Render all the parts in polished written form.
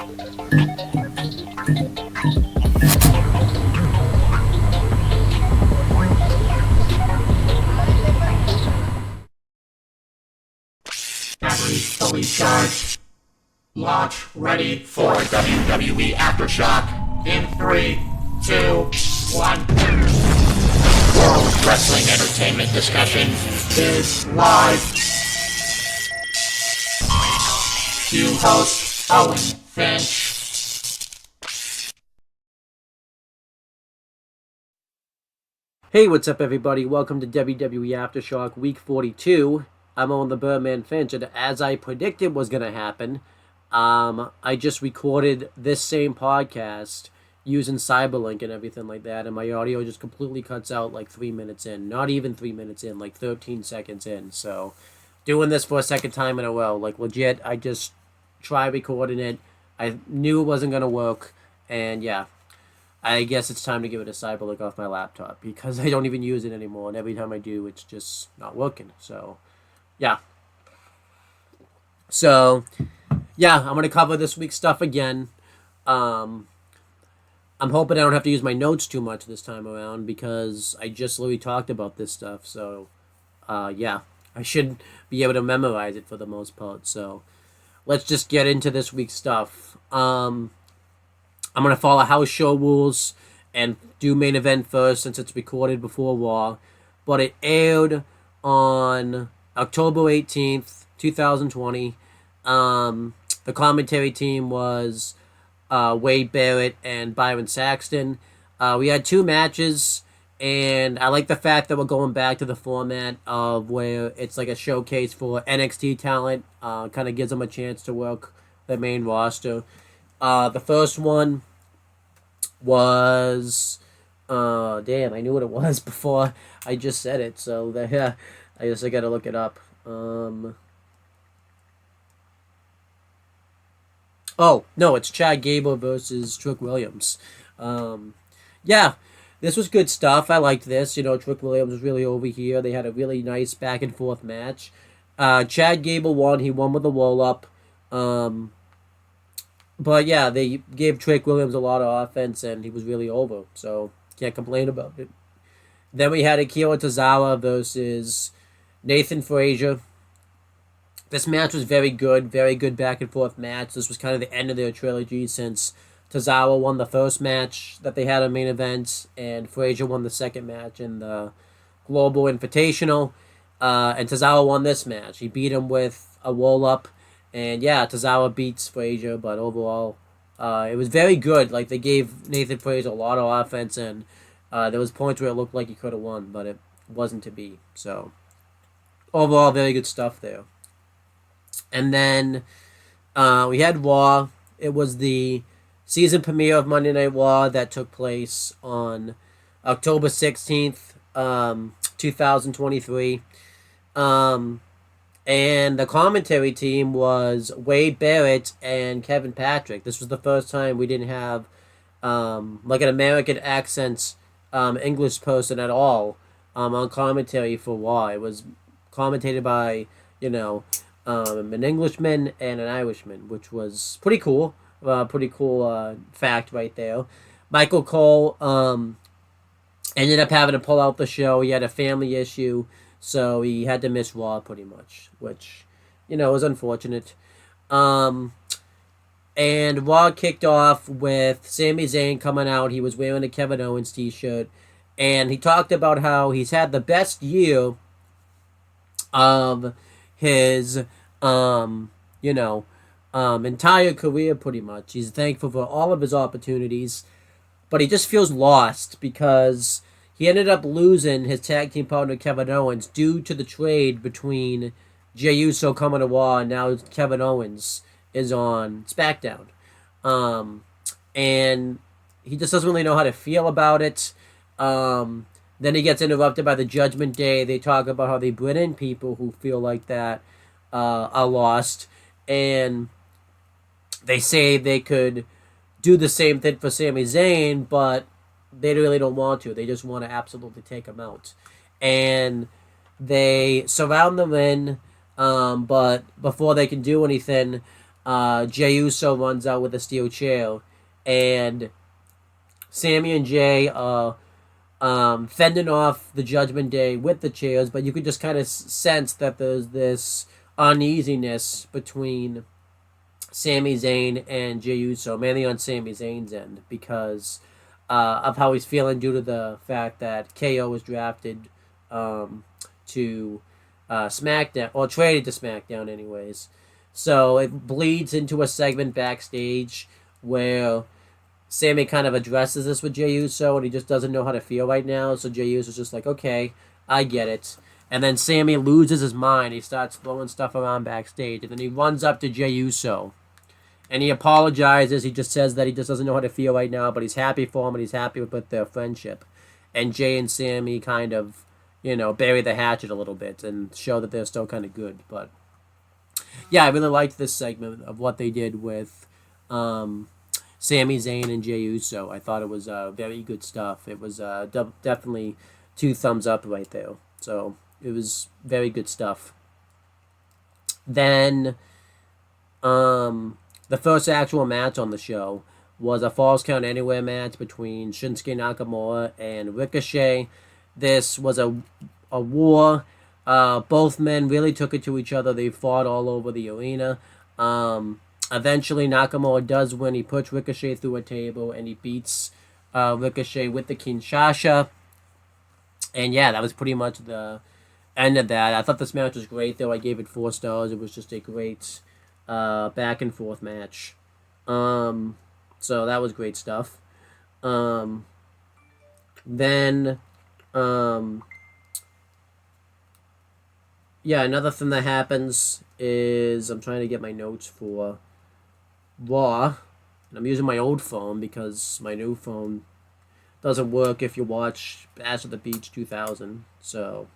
Batteries fully charged. Launch ready for WWE Aftershock in 3, 2, 1. World Wrestling Entertainment Discussion is live. Cue host Owen Finch. Hey, what's up, everybody? Welcome to WWE Aftershock Week 42. I'm Owen the Birdman Finch, and as I predicted was going to happen, I just recorded this same podcast using Cyberlink and everything like that, and my audio just completely cuts out like 3 minutes in. Not even 3 minutes in, like 13 seconds in. So, doing this for a second time in a row. Like, legit, I just tried recording it. I knew it wasn't going to work, and yeah. I guess it's time to give it a Cyberlink off my laptop because I don't even use it anymore, and every time I do, it's just not working. So, yeah. I'm going to cover this week's stuff again. I'm hoping I don't have to use my notes too much this time around because I just literally talked about this stuff. So, I should be able to memorize it for the most part. So, let's just get into this week's stuff. I'm going to follow house show rules and do main event first since it's recorded before Raw. But it aired on October 18th, 2020. The commentary team was Wade Barrett and Byron Saxton. We had 2 matches, and I like the fact that we're going back to the format of where it's like a showcase for NXT talent. Kind of gives them a chance to work the main roster. The first one was, damn, I knew what it was before I just said it, so I guess I gotta look it up. Oh, no, it's Chad Gable versus Trick Williams. This was good stuff. I liked this. Trick Williams was really over here. They had a really nice back and forth match. Chad Gable won. He won with a roll-up. But yeah, they gave Trick Williams a lot of offense, and he was really over. So, can't complain about it. Then we had Akira Tozawa versus Nathan Frazier. This match was very good back and forth match. This was kind of the end of their trilogy since Tozawa won the first match that they had on main event, and Frazier won the second match in the Global Invitational. And Tozawa won this match. He beat him with a roll-up. And yeah, Tozawa beats Frazier, but overall, it was very good. Like, they gave Nathan Frazier a lot of offense, and there was points where it looked like he could have won, but it wasn't to be. So, overall, very good stuff there. And then we had Raw. It was the season premiere of Monday Night Raw that took place on October 16th, 2023. And the commentary team was Wade Barrett and Kevin Patrick. This was the first time we didn't have like an American accent English person at all on commentary for Raw. It was commentated by, an Englishman and an Irishman, which was pretty cool. Fact right there. Michael Cole ended up having to pull out the show. He had a family issue. So he had to miss Raw pretty much, which, was unfortunate. And Raw kicked off with Sami Zayn coming out. He was wearing a Kevin Owens t-shirt. And he talked about how he's had the best year of his, entire career pretty much. He's thankful for all of his opportunities. But he just feels lost because he ended up losing his tag team partner Kevin Owens due to the trade between Jey Uso coming to Raw, and now Kevin Owens is on SmackDown. And he just doesn't really know how to feel about it. Then he gets interrupted by the Judgment Day. They talk about how they bring in people who feel like that are lost. And they say they could do the same thing for Sami Zayn, but they really don't want to. They just want to absolutely take him out. And they surround them in, but before they can do anything, Jey Uso runs out with a steel chair, and Sammy and Jay are fending off the Judgment Day with the chairs, but you could just kind of sense that there's this uneasiness between Sami Zayn and Jey Uso, mainly on Sami Zayn's end, because of how he's feeling due to the fact that KO was drafted to SmackDown, or traded to SmackDown anyways. So it bleeds into a segment backstage where Sammy kind of addresses this with Jey Uso, and he just doesn't know how to feel right now. So Jey Uso's just like, okay, I get it. And then Sammy loses his mind. He starts throwing stuff around backstage, and then he runs up to Jey Uso, and he apologizes. He just says that he just doesn't know how to feel right now, but he's happy for him, and he's happy with their friendship. And Jay and Sammy kind of, bury the hatchet a little bit and show that they're still kind of good. But yeah, I really liked this segment of what they did with Sami Zayn and Jey Uso. I thought it was very good stuff. It was definitely 2 thumbs up right there. So it was very good stuff. Then the first actual match on the show was a Falls Count Anywhere match between Shinsuke Nakamura and Ricochet. This was a war. Both men really took it to each other. They fought all over the arena. Eventually, Nakamura does win. He puts Ricochet through a table, and he beats Ricochet with the Kinshasa. And yeah, that was pretty much the end of that. I thought this match was great, though. I gave it 4 stars. It was just a great back and forth match. So that was great stuff. Then, yeah, another thing that happens is I'm trying to get my notes for Raw, and I'm using my old phone because my new phone doesn't work if you watch Bash at the Beach 2000. So,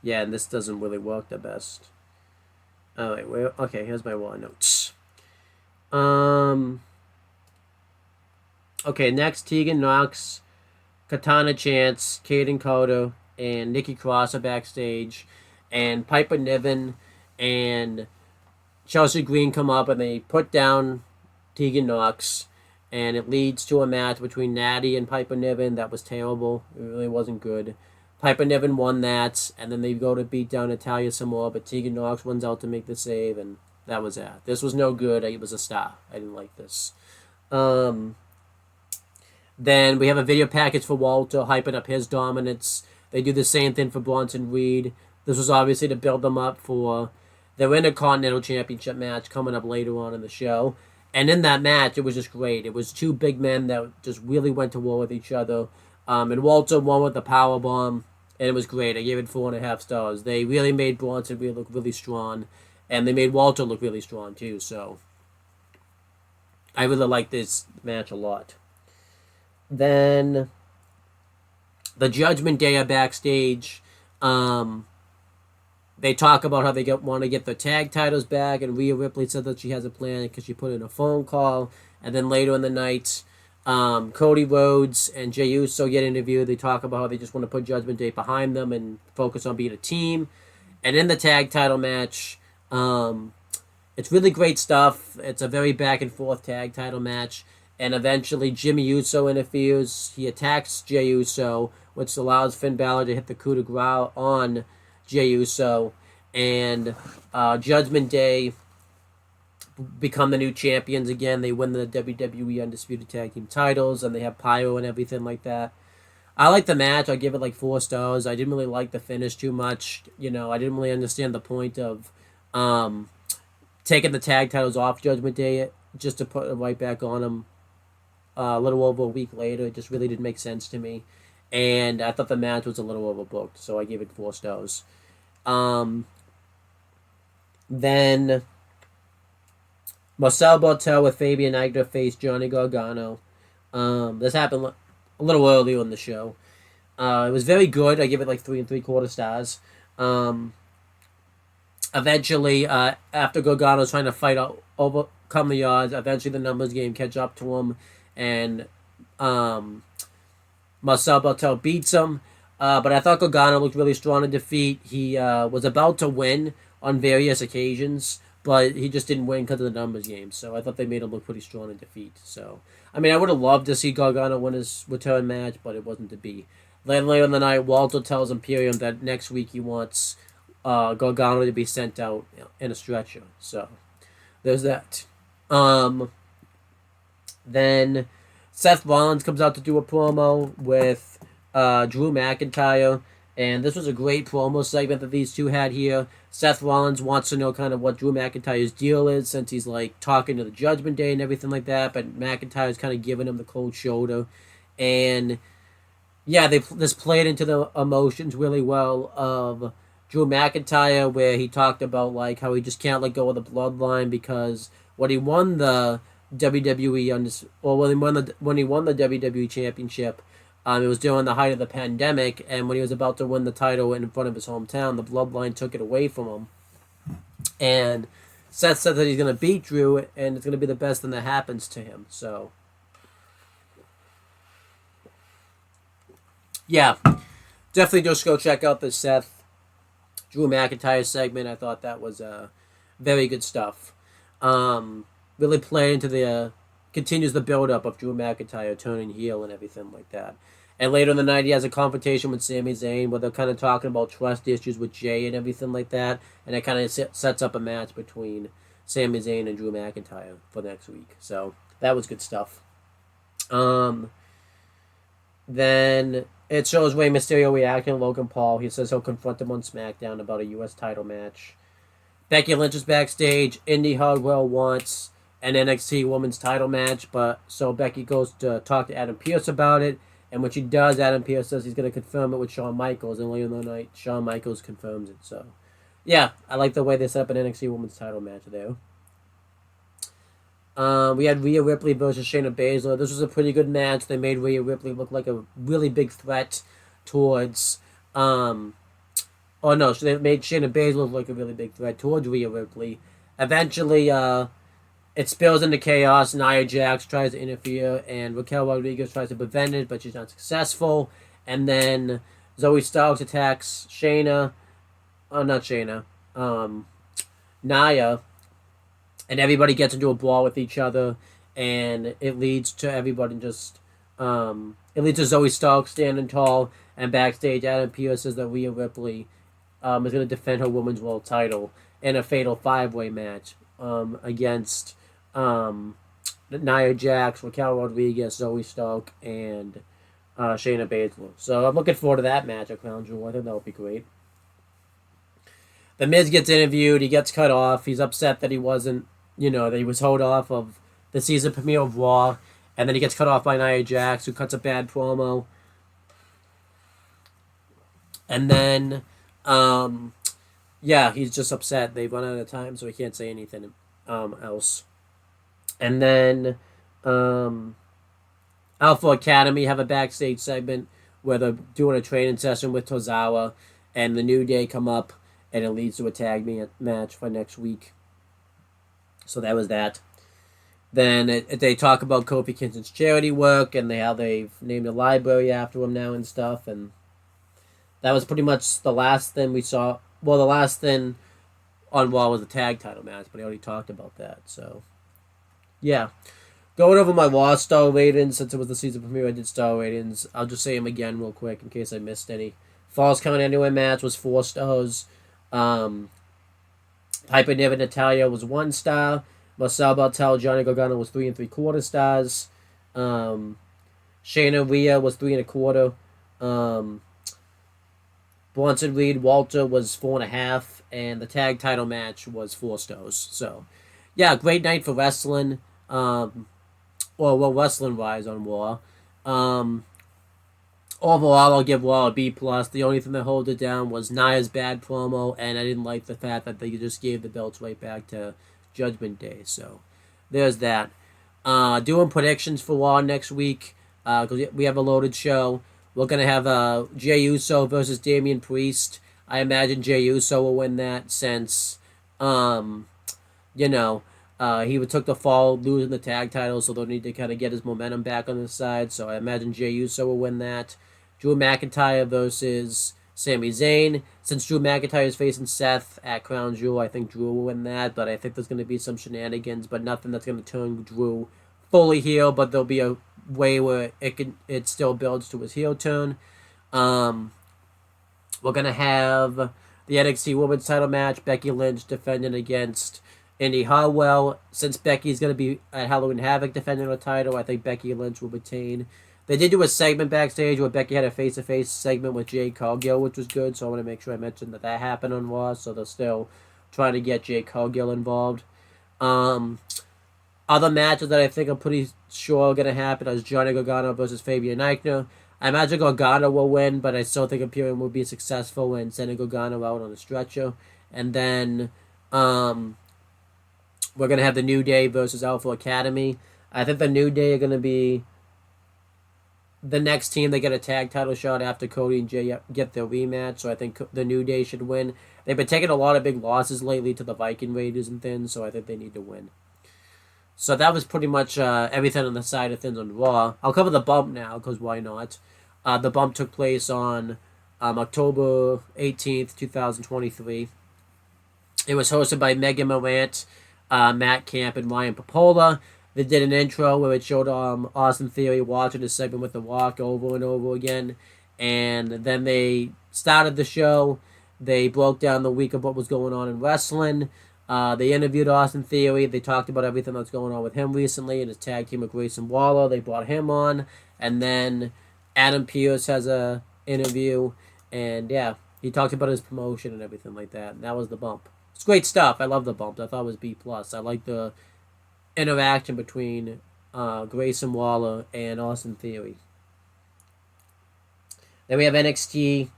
yeah, and this doesn't really work the best. Alright, okay, here's my Raw notes. Okay, next, Tegan Nox, Katana Chance, Kaden Carter, and Nikki Cross are backstage, and Piper Niven and Chelsea Green come up, and they put down Tegan Nox, and it leads to a match between Natty and Piper Niven that was terrible. It really wasn't good. Piper Niven won that, and then they go to beat down Natalya some more, but Tegan Nox runs out to make the save, and that was that. This was no good. It was a star. I didn't like this. Then we have a video package for Walter, hyping up his dominance. They do the same thing for Bronson Reed. This was obviously to build them up for their Intercontinental Championship match coming up later on in the show. And in that match, it was just great. It was 2 big men that just really went to war with each other. And Walter won with the powerbomb, and it was great. I gave it 4.5 stars. They really made Bronson Reed look really strong, and they made Walter look really strong too. So I really liked this match a lot. Then the Judgment Day are backstage. They talk about how they want to get their tag titles back, and Rhea Ripley said that she has a plan because she put in a phone call. And then later in the night, Cody Rhodes and Jey Uso get interviewed. They talk about how they just want to put Judgment Day behind them and focus on being a team. And in the tag title match, it's really great stuff. It's a very back and forth tag title match. And eventually Jimmy Uso interferes. He attacks Jey Uso, which allows Finn Balor to hit the coup de grace on Jey Uso. And Judgment Day become the new champions again. They win the WWE Undisputed Tag Team titles, and they have pyro and everything like that. I like the match. I give it like 4 stars. I didn't really like the finish too much. I didn't really understand the point of taking the tag titles off Judgment Day just to put it right back on them a little over a week later. It just really didn't make sense to me. And I thought the match was a little overbooked, so I gave it 4 stars. Then Marcel Bartel with Fabian Aichner faced Johnny Gargano. This happened a little earlier in the show. It was very good. I give it like 3 3/4 stars. Eventually, after Gargano's trying to overcome the odds, eventually the numbers game catch up to him, and Marcel Bartel beats him. But I thought Gargano looked really strong in defeat. He was about to win on various occasions, but he just didn't win because of the numbers game. So I thought they made him look pretty strong in defeat. So, I mean, I would have loved to see Gargano win his return match, but it wasn't to be. Then later in the night, Walter tells Imperium that next week he wants Gargano to be sent out in a stretcher. So there's that. Then Seth Rollins comes out to do a promo with Drew McIntyre, and this was a great promo segment that these two had here. Seth Rollins wants to know kind of what Drew McIntyre's deal is, since he's like talking to the Judgment Day and everything like that, but McIntyre's kind of giving him the cold shoulder. And yeah, this played into the emotions really well of Drew McIntyre, where he talked about like how he just can't let go of the bloodline because when he won the WWE when he won the WWE Championship, it was during the height of the pandemic, and when he was about to win the title in front of his hometown, the bloodline took it away from him. And Seth said that he's going to beat Drew, and it's going to be the best thing that happens to him. So, yeah, definitely just go check out the Seth Drew McIntyre segment. I thought that was very good stuff. Really played into the continues the build up of Drew McIntyre turning heel and everything like that. And later in the night, he has a confrontation with Sami Zayn where they're kind of talking about trust issues with Jay and everything like that. And it kind of sets up a match between Sami Zayn and Drew McIntyre for next week. So that was good stuff. Then it shows Rey Mysterio reacting to Logan Paul. He says he'll confront him on SmackDown about a U.S. title match. Becky Lynch is backstage. Indy Hartwell wants an NXT Women's title match, but so Becky goes to talk to Adam Pearce about it. And when she does, Adam Pearce says he's going to confirm it with Shawn Michaels. And later in the night, Shawn Michaels confirms it. So, yeah, I like the way they set up an NXT Women's title match there. We had Rhea Ripley versus Shayna Baszler. This was a pretty good match. They made Rhea Ripley look like a really big threat towards... they made Shayna Baszler look like a really big threat towards Rhea Ripley. Eventually, it spills into chaos. Nia Jax tries to interfere, and Raquel Rodriguez tries to prevent it, but she's not successful. And then Zoe Starks attacks Shayna. Not Shayna. Nia. And everybody gets into a brawl with each other, and it leads to everybody just... it leads to Zoe Starks standing tall, and backstage Adam Pearce says that Rhea Ripley is going to defend her Women's World title in a fatal 5-way match against... Nia Jax, Raquel Rodriguez, Zoe Stark, and Shayna Baszler. So I'm looking forward to that match at Crown Jewel. I think that would be great. The Miz gets interviewed. He gets cut off. He's upset that he wasn't, that he was held off of the season premiere of Raw. And then he gets cut off by Nia Jax, who cuts a bad promo. And then, he's just upset. They've run out of time, so he can't say anything else. And then Alpha Academy have a backstage segment where they're doing a training session with Tozawa, and the New Day come up, and it leads to a tag match for next week. So that was that. Then they talk about Kofi Kingston's charity work, and how they've named a library after him now and stuff, and that was pretty much the last thing we saw. Well, the last thing on Raw was the tag title match, but I already talked about that, so... Yeah. Going over my Raw star ratings, since it was the season premiere, I did star ratings. I'll just say them again real quick in case I missed any. Falls Count Anywhere match was 4 stars. Piper Niven Natalia was 1 star. Marcel Bartel, Johnny Gargano was 3 3/4 stars. Shayna Rhea was 3 1/4. Bronson Reed Walter was 4.5, and the tag title match was 4 stars. So, yeah, great night for wrestling. Wrestling wise on Raw. Overall, I'll give Raw a B+. The only thing that held it down was Nia's bad promo, and I didn't like the fact that they just gave the belts right back to Judgment Day. So, there's that. Doing predictions for Raw next week, because we have a loaded show. We're going to have Jey Uso versus Damian Priest. I imagine Jey Uso will win that since, he took the fall losing the tag title, so they'll need to kind of get his momentum back on his side. So I imagine Jey Uso will win that. Drew McIntyre versus Sami Zayn. Since Drew McIntyre is facing Seth at Crown Jewel, I think Drew will win that, but I think there's going to be some shenanigans, but nothing that's going to turn Drew fully heel, but there'll be a way where it still builds to his heel turn. We're going to have the NXT Women's title match, Becky Lynch defending against Indy Hartwell. Since Becky's going to be at Halloween Havoc defending her title, I think Becky Lynch will retain. They did do a segment backstage where Becky had a face-to-face segment with Jade Cargill, which was good, so I want to make sure I mentioned that happened on Raw, so they're still trying to get Jade Cargill involved. Other matches that I think I'm pretty sure are going to happen is Johnny Gargano versus Fabian Aichner. I imagine Gargano will win, but I still think Imperium will be successful in sending Gargano out on a stretcher. And then we're going to have the New Day versus Alpha Academy. I think the New Day are going to be the next team. They get a tag title shot after Cody and Jay get their rematch, so I think the New Day should win. They've been taking a lot of big losses lately to the Viking Raiders and things, so I think they need to win. So that was pretty much everything on the side of things on Raw. I'll cover the bump now, because why not? The bump took place on October 18th, 2023. It was hosted by Megan Morant, Matt Camp, and Ryan Popola. They did an intro where it showed Austin Theory watching the segment with The Rock over and over again. And then they started the show. They broke down the week of what was going on in wrestling. They interviewed Austin Theory. They talked about everything that's going on with him recently and his tag team with Grayson Waller. They brought him on. And then Adam Pearce has a interview. And yeah, he talked about his promotion and everything like that. And that was the bump. It's great stuff. I love the bump. I thought it was B+. I like the interaction between Grayson Waller and Austin Theory. Then we have NXT.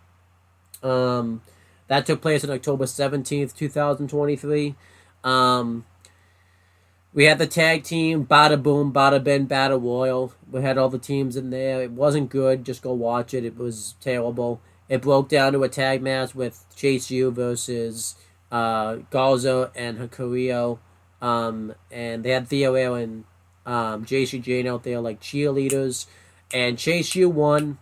That took place on October 17th, 2023. We had the tag team, Bada Boom, Bada Ben, Battle Royal. We had all the teams in there. It wasn't good. Just go watch it. It was terrible. It broke down to a tag match with Chase U versus Garza and Hikario. And they had Theo and JC Jane out there like cheerleaders. And Chase U won.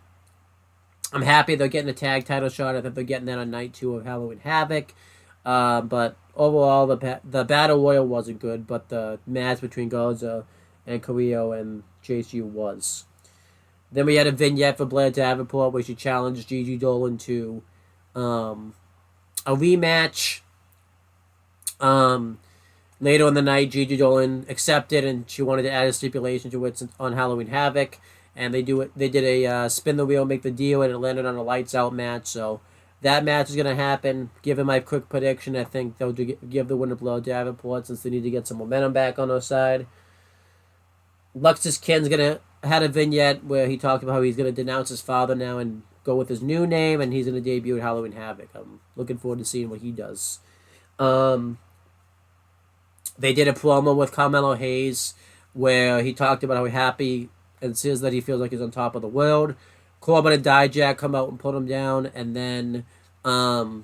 I'm happy they're getting a tag title shot. I think they're getting that on night 2 of Halloween Havoc. But overall, the Battle Royal wasn't good, but the match between Garza and Carrillo and Chase U was. Then we had a vignette for Blair Davenport where she challenged Gigi Dolan to a rematch. Later in the night, Gigi Dolan accepted, and she wanted to add a stipulation to it on Halloween Havoc. And they did a spin the wheel, make the deal, and it landed on a lights out match. So that match is going to happen. Given my quick prediction, I think they'll give the winner Blair Davenport since they need to get some momentum back on their side. Luxus Ken's had a vignette where he talked about how he's going to denounce his father now and go with his new name, and he's going to debut at Halloween Havoc. I'm looking forward to seeing what he does. They did a promo with Carmelo Hayes where he talked about how happy and says that he feels like he's on top of the world. Corbin and Dijak come out and put him down, and then Ilya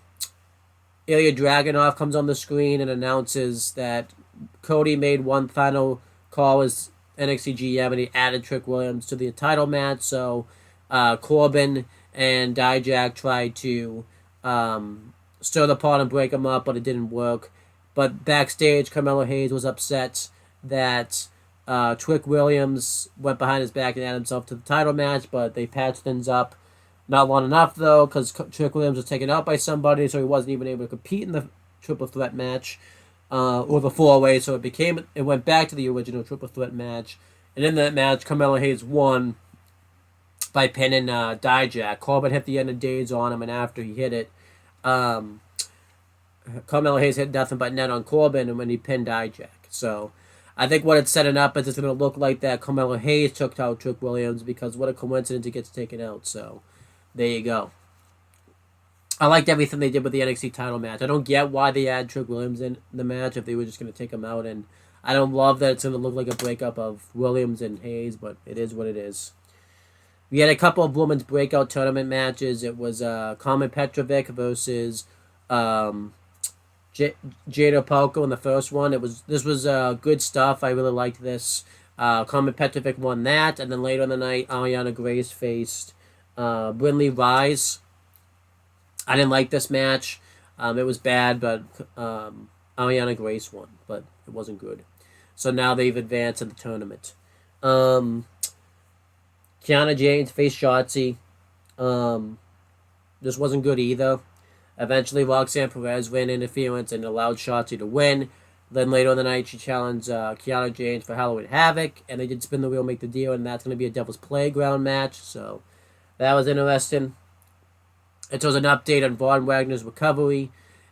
Dragunov comes on the screen and announces that Cody made one final call as NXT GM, and he added Trick Williams to the title match. So Corbin and Dijak tried to stir the pot and break him up, but it didn't work. But backstage, Carmelo Hayes was upset that Trick Williams went behind his back and added himself to the title match, but they patched things up. Not long enough, though, because Trick Williams was taken out by somebody, so he wasn't even able to compete in the triple threat match, or the four-way, so it went back to the original triple threat match. And in that match, Carmelo Hayes won by pinning Dijak. Corbin hit the end of days on him, and after he hit it, Carmelo Hayes hit nothing but net on Corbin, and when he pinned Dijak. So I think what it's setting up is it's going to look like that Carmelo Hayes took out Trick Williams, because what a coincidence he gets taken out. So there you go. I liked everything they did with the NXT title match. I don't get why they add Trick Williams in the match if they were just going to take him out. And I don't love that it's going to look like a breakup of Williams and Hayes, but it is what it is. We had a couple of women's breakout tournament matches. It was Carmen Petrovic versus Jada Palco in the first one. This was good stuff. I really liked this. Carmen Petrovic won that, and then later in the night, Ariana Grace faced Brindley Rise. I didn't like this match. It was bad, but Ariana Grace won, but it wasn't good. So now they've advanced in the tournament. Um, Kiana James faced Shotzi. This wasn't good either. Eventually, Roxanne Perez ran interference and allowed Shotzi to win. Then later in the night, she challenged Kiana James for Halloween Havoc, and they did spin the wheel, make the deal, and that's going to be a Devil's Playground match. So that was interesting. It was an update on Von Wagner's recovery,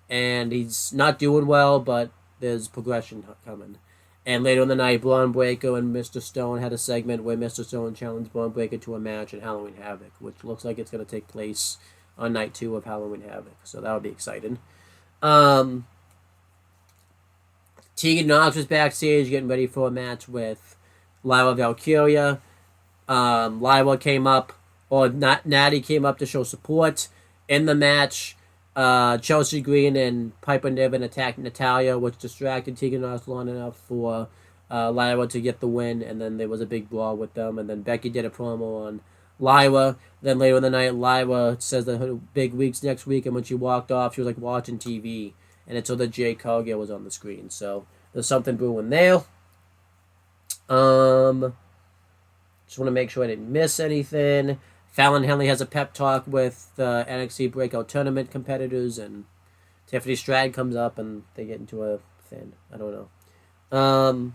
and he's not doing well, but there's progression coming. And later in the night, Braun Breaker and Mr. Stone had a segment where Mr. Stone challenged Braun Breaker to a match in Halloween Havoc, which looks like it's going to take place on night 2 of Halloween Havoc. So that would be exciting. Tegan Knox was backstage getting ready for a match with Lyra Valkyria. Lyra came up, or Natty came up to show support. In the match, Chelsea Green and Piper Niven attacked Natalya, which distracted Tegan Knox long enough for Lyra to get the win, and then there was a big brawl with them, and then Becky did a promo on Lyra. Then later in the night, Lyra says that her big week's next week, and when she walked off, she was like watching TV, and it's so that Jay Cargill was on the screen. So there's something brewing there. Just want to make sure I didn't miss anything. Fallon Henley has a pep talk with the NXT Breakout Tournament competitors, and Tiffany Stratton comes up, and they get into a thing. I don't know.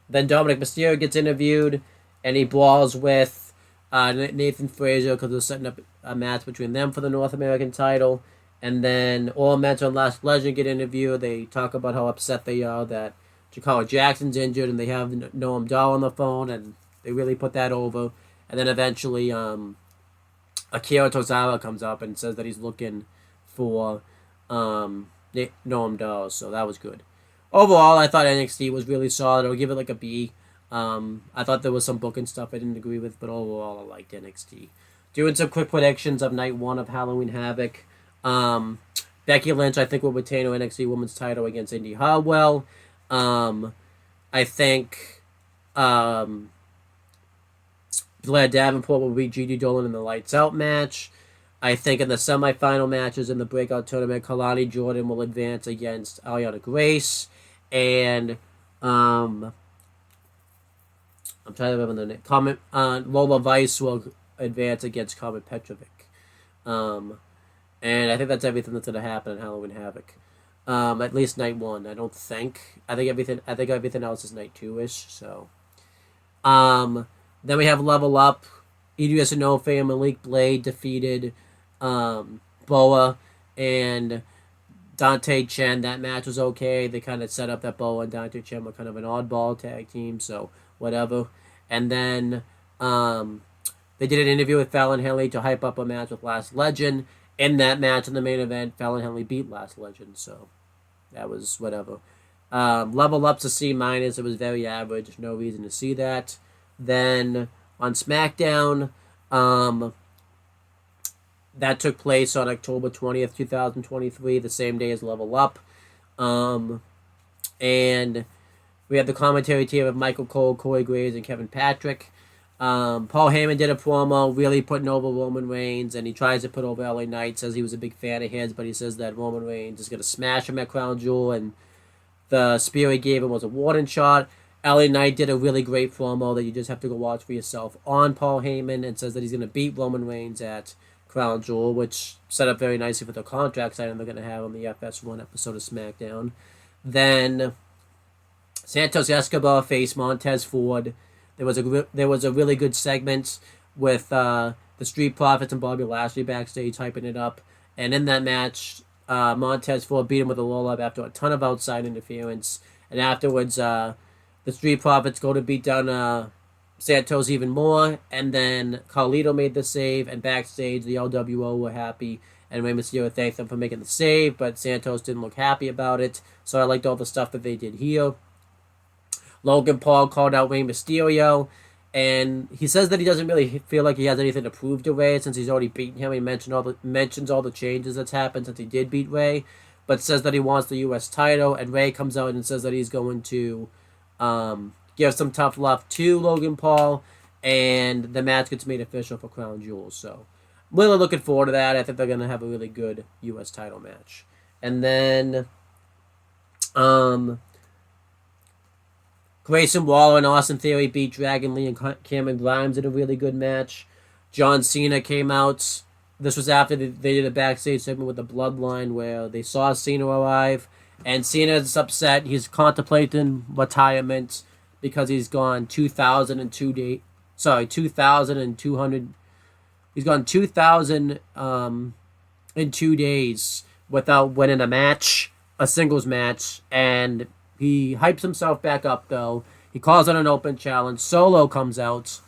Then Dominic Mysterio gets interviewed, and he brawls with Nathan Frazier because they're setting up a match between them for the North American title. And then All Mental and Last Legend get interviewed. They talk about how upset they are that Jakara Jackson's injured, and they have Noam Dar on the phone, and they really put that over. And then eventually, Akira Tozawa comes up and says that he's looking for Noam Dar, so that was good. Overall, I thought NXT was really solid. I'll give it like a B. I thought there was some booking stuff I didn't agree with, but overall, I liked NXT. Doing some quick predictions of night 1 of Halloween Havoc. Becky Lynch, I think, will retain her NXT Women's title against Indy Hartwell. I think Blair Davenport will beat Gigi Dolan in the Lights Out match. I think in the semifinal matches in the Breakout Tournament, Kalani Jordan will advance against Ariana Grace. And I'm trying to remember the name. Lola Vice will advance against Carmen Petrovic. And I think that's everything that's going to happen in Halloween Havoc. At least night 1, I don't think. I think everything else is night 2-ish. So, then we have Level Up. Idris Inoue and Malik Blade defeated Boa and Dante Chen. That match was okay. They kind of set up that Boa and Dante Chen were kind of an oddball tag team, so whatever. And then they did an interview with Fallon Henley to hype up a match with Last Legend. In that match, in the main event, Fallon Henley beat Last Legend, so that was whatever. Level Up's a C-. It was very average. There's no reason to see that. Then on SmackDown, that took place on October 20th, 2023, the same day as Level Up. And we had the commentary team of Michael Cole, Corey Graves, and Kevin Patrick. Paul Heyman did a promo really putting over Roman Reigns, and he tries to put over LA Knight, says he was a big fan of his, but he says that Roman Reigns is going to smash him at Crown Jewel, and the spear he gave him was a warning shot. LA Knight did a really great promo that you just have to go watch for yourself on Paul Heyman, and says that he's going to beat Roman Reigns at Crown Jewel, which set up very nicely for the contract signing they're going to have on the FS1 episode of SmackDown. Then Santos Escobar faced Montez Ford. There was a really good segment with the Street Profits and Bobby Lashley backstage hyping it up. And in that match, Montez Ford beat him with a roll-up after a ton of outside interference. And afterwards, the Street Profits go to beat down Santos even more. And then Carlito made the save. And backstage, the LWO were happy. And Rey Mysterio thanked them for making the save. But Santos didn't look happy about it. So I liked all the stuff that they did here. Logan Paul called out Rey Mysterio, and he says that he doesn't really feel like he has anything to prove to Rey since he's already beaten him. He mentions all the changes that's happened since he did beat Rey, but says that he wants the U.S. title, and Rey comes out and says that he's going to give some tough love to Logan Paul, and the match gets made official for Crown Jewel. So really looking forward to that. I think they're going to have a really good U.S. title match. And then Grayson Waller and Austin Theory beat Dragon Lee and Cameron Grimes in a really good match. John Cena came out. This was after they did a backstage segment with the Bloodline where they saw Cena arrive. And Cena's upset. He's contemplating retirement because he's gone 2,200. He's gone 2,000 in 2 days without winning a singles match, and he hypes himself back up though. He calls it an open challenge. Solo comes out.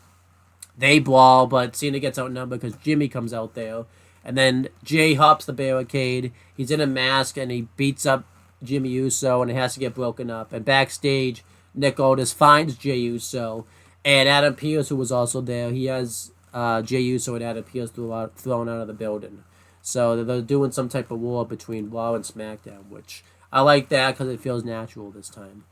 They brawl, but Cena gets outnumbered because Jimmy comes out there, and then Jay hops the barricade. He's in a mask and he beats up Jimmy Uso, and it has to get broken up. And backstage, Nick Aldis finds Jey Uso, and Adam Pearce, who was also there. He has Jey Uso and Adam Pearce thrown out of the building. So they're doing some type of war between Raw and SmackDown, which I like that because it feels natural this time.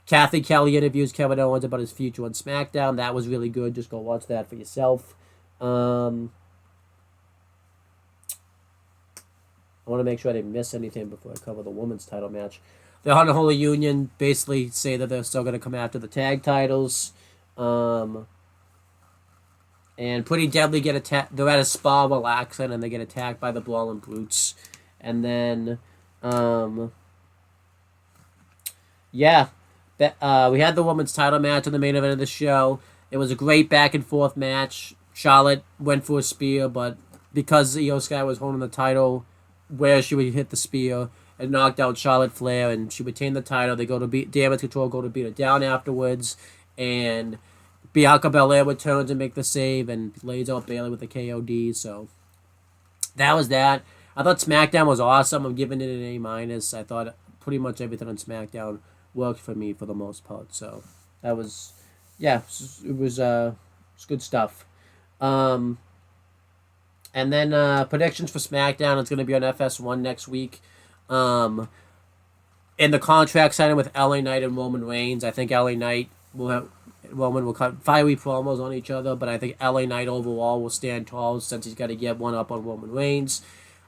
Kathy Kelly interviews Kevin Owens about his future on SmackDown. That was really good. Just go watch that for yourself. I want to make sure I didn't miss anything before I cover the women's title match. The Unholy Union basically say that they're still going to come after the tag titles. And Pretty Deadly get attacked. They're at a spa relaxing, and they get attacked by the Brawling Brutes. And then, we had the women's title match in the main event of the show. It was a great back and forth match. Charlotte went for a spear, but because Io Sky was holding the title, where she would hit the spear, it knocked out Charlotte Flair, and she retained the title. They go to beat Damage Control, go to beat her down afterwards, and Bianca Belair returns and make the save and lays out Bayley with the KOD. So that was that. I thought SmackDown was awesome. I'm giving it an A-. I thought pretty much everything on SmackDown worked for me for the most part. So that was, it was good stuff. And then predictions for SmackDown. It's going to be on FS1 next week. In the contract signing with LA Knight and Roman Reigns, I think LA Knight Roman will cut fiery promos on each other, but I think LA Knight overall will stand tall since he's got to get one up on Roman Reigns.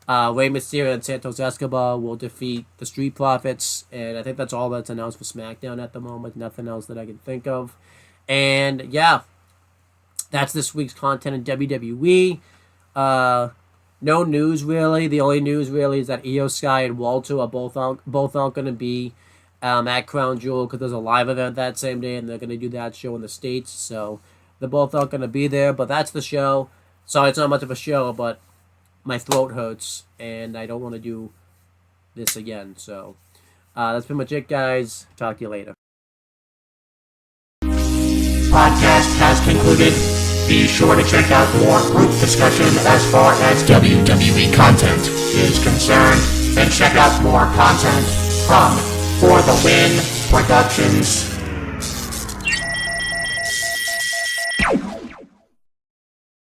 Rey Mysterio and Santos Escobar will defeat the Street Profits, and I think that's all that's announced for SmackDown at the moment. Nothing else that I can think of. And that's this week's content in WWE. No news really. The only news really is that Io Sky and Walter are both aren't going to be at Crown Jewel because there's a live event that same day, and they're going to do that show in the States. So they're both aren't going to be there, but that's the show. Sorry, it's not much of a show, but my throat hurts, and I don't want to do this again. So that's pretty much it, guys. Talk to you later. Podcast has concluded. Be sure to check out more group discussion as far as WWE content is concerned, and check out more content from For the Win Productions.